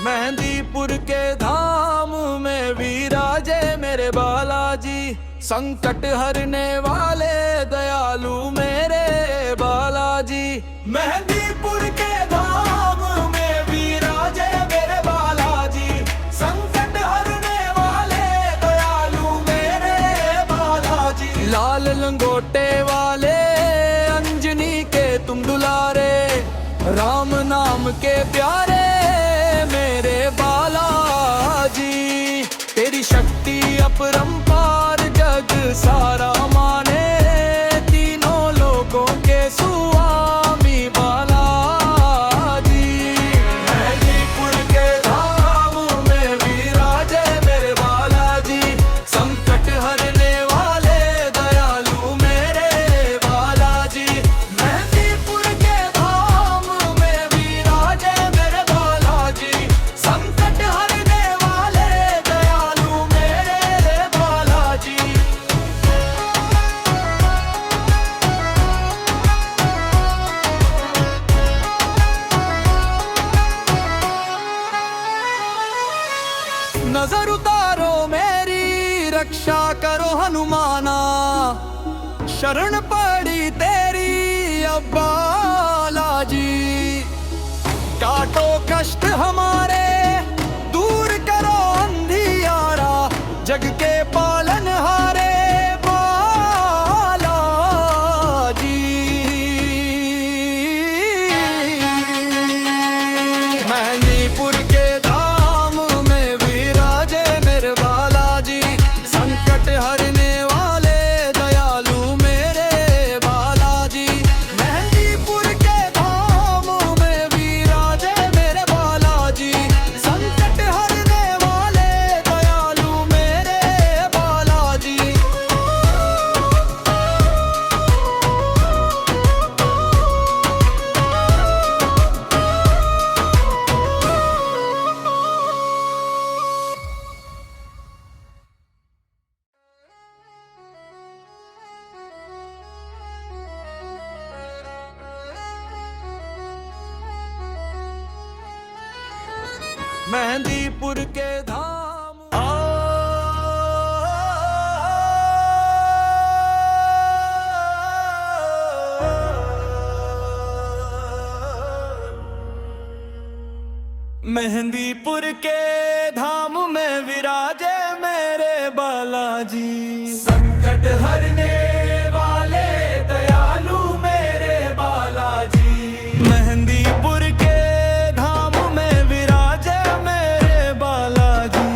मेहंदीपुर के धाम में विराजे मेरे बालाजी, संकट हरने वाले दयालु मेरे बालाजी। मेहंदीपुर के धाम में विराजे मेरे बालाजी, संकट हरने वाले दयालु मेरे बालाजी। लाल लंगोटे वाले अंजनी के तुम दुलारे, राम नाम के प्यारे मेरे बालाजी। तेरी शक्ति अपरंपार जग सारा माने, तीनों लोगों के स्वामी बालाजी। मेहंदीपुर के धाम में विराजे मेरे बालाजी, संकट हरने वाले दयालु मेरे बालाजी। मेहंदीपुर के धाम में विराजे मेरे बालाजी, संकट हरने वाले दयालु मेरे बालाजी। नजर उतारो मेरी, रक्षा करो हनुमाना, शरण पड़ी तेरी अब बालाजी। काटो कष्ट हमारे, दूर करो अंधियारा, जग के पालनहारे बालाजी। मेहंदीपुर के धाम में विराजे मेरे बालाजी, संकट हरने वाले दयालु मेरे बालाजी। मेहंदीपुर के धाम में विराजे मेरे बालाजी, संकट हरने वाले दयालु मेरे बालाजी। मेहंदीपुर के धाम मेहंदीपुर के धाम में विराजे मेरे बालाजी, संकट हरने वाले दयालु मेरे बालाजी। मेहंदीपुर के धाम में विराजे मेरे बालाजी,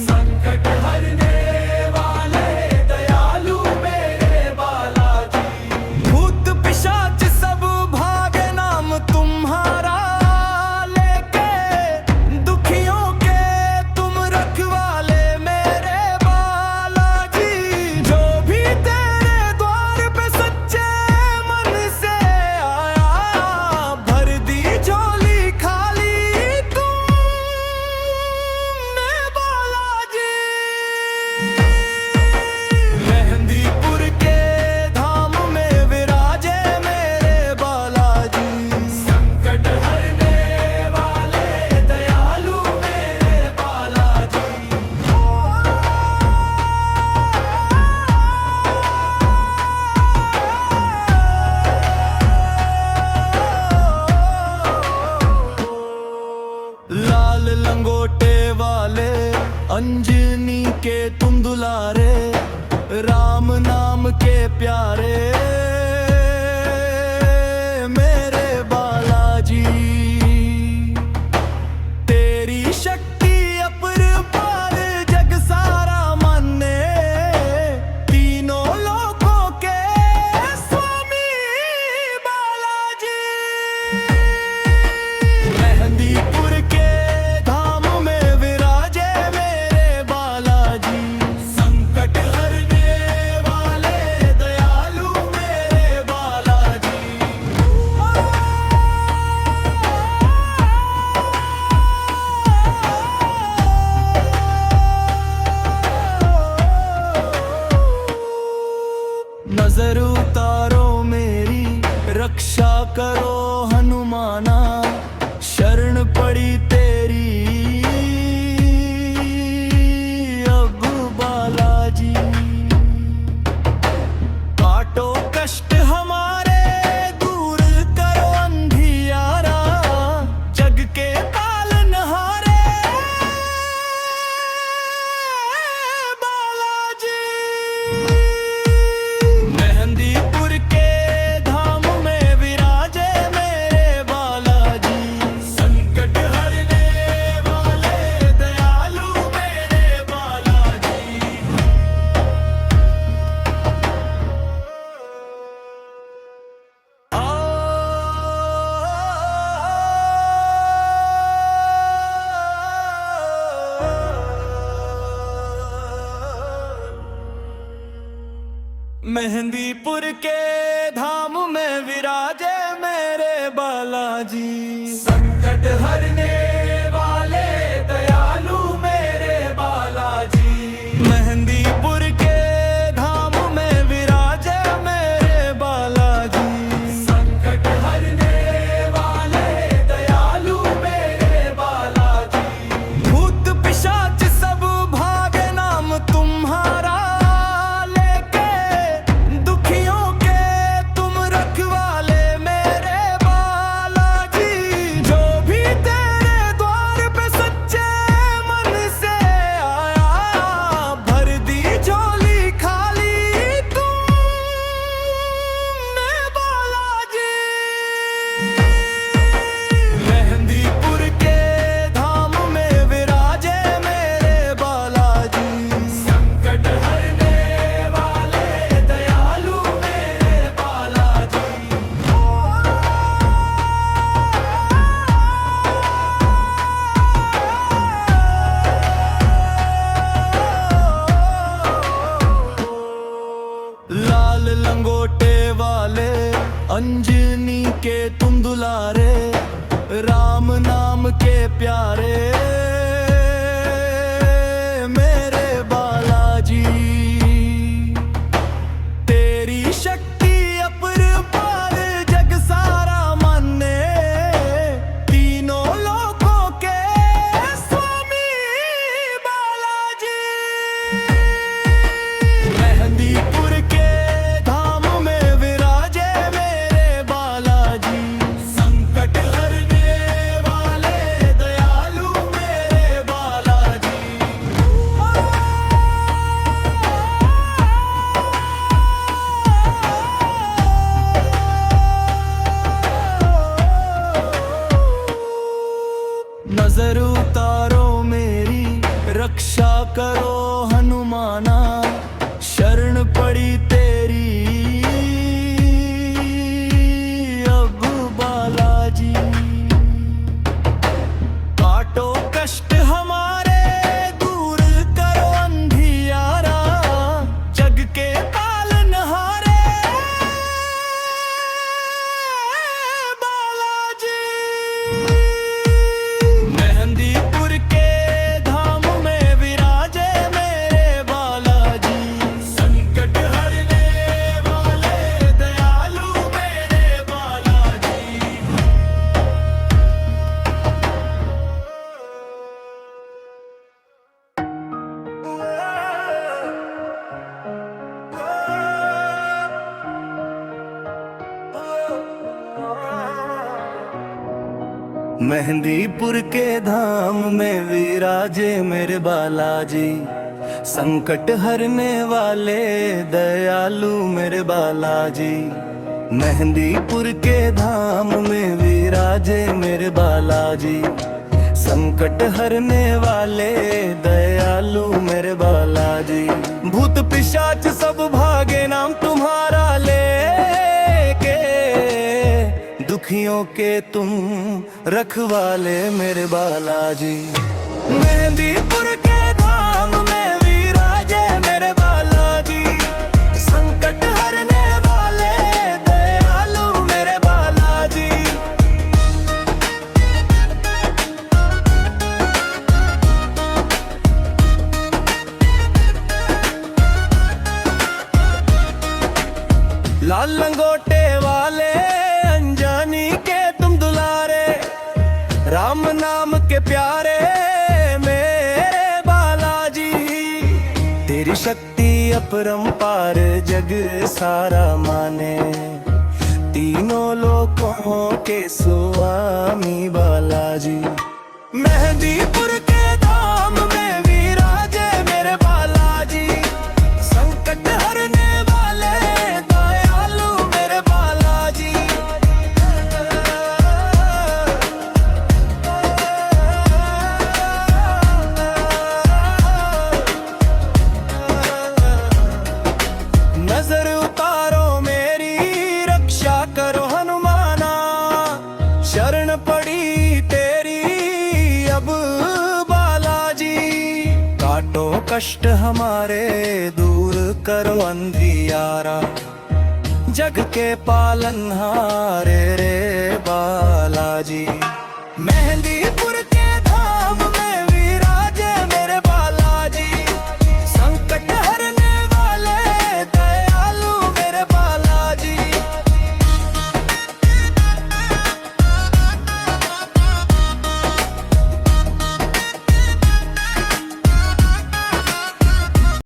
संकट हरने वाले दयालु मेरे बालाजी। भूत पिशाच सब भागे नाम तुम्हारा लेके, दुखियों के तुम रखवाले मेरे बालाजी। जो भी तेरे द्वार पे सच्चे मन से आया, भर दी झोली खाली तुमने बालाजी। मेहंदीपुर के धाम में विराजे मेरे बालाजी, संकट हरने वाले दयालु मेरे बालाजी। लाल लंगोटे वाले अंजनी के तुम दुलारे, राम नाम के प्यारे मेरे बालाजी। तेरी शक्ति अपरंपार जग सारा माने, तीनों लोकों के स्वामी बालाजी। मेहंदीपुर के धाम में विराजे मेरे बालाजी, संकट हरने वाले दयालु मेरे बालाजी। नजर उतारो मेरी, रक्षा करो हनुमाना, शरण पड़ी तेरी मेहंदीपुर के धाम में विराजे मेरे बालाजी, संकट हरने वाले दयालु मेरे बालाजी। मेहंदीपुर के धाम में विराजे मेरे बालाजी, संकट हरने वाले दयालु मेरे बालाजी। भूत पिशाच सब भागे नाम तुम्हारा, लंगोटे वाले अंजनी के तुम दुलारे, राम नाम के प्यारे मेरे बालाजी। तेरी शक्ति अपरंपार जग सारा माने, तीनों लोकों के स्वामी बालाजी। मेहंदीपुर के नजर उतारो मेरी, रक्षा करो हनुमाना, शरण पड़ी तेरी अब बालाजी। काटो कष्ट हमारे, दूर करो अंधियारा, जग के पालनहारे बालाजी। मेहंदीपुर के धाम में विराजे मेरे बालाजी, संकट हरने वाले दयालु मेरे बालाजी। मेहंदीपुर के धाम में विराजे मेरे बालाजी, संकट हरने वाले दयालु मेरे बालाजी। मेहंदीपुर के धाम में विराजे मेरे बालाजी, संकट हरने वाले दयालु मेरे बालाजी। भूत पिशाच सब भागे नाम तुम्हारा लेके, दुखियों के तुम रखवाले मेरे बालाजी। मेहंदीपुर के धाम में विराजे मेरे बालाजी, संकट हरने वाले दयालु मेरे बालाजी। लाल लंगोटे वाले अंजनी के तुम दुलारे, राम नाम के प्यारे मेरे बालाजी। तेरी शक्ति अपरंपार जग सारा माने, तीनों लोकों के स्वामी बालाजी। मेहंदीपुर के धाम में विराजे मेरे बालाजी, संकट हरने वाले दयालु मेरे बालाजी। नजर उतारो मेरी, रक्षा करो हनुमाना, शरण पड़ी तेरी अब बालाजी। काटो कष्ट हमारे, दूर करो अंधियारा, जग के पालनहारे रे बालाजी।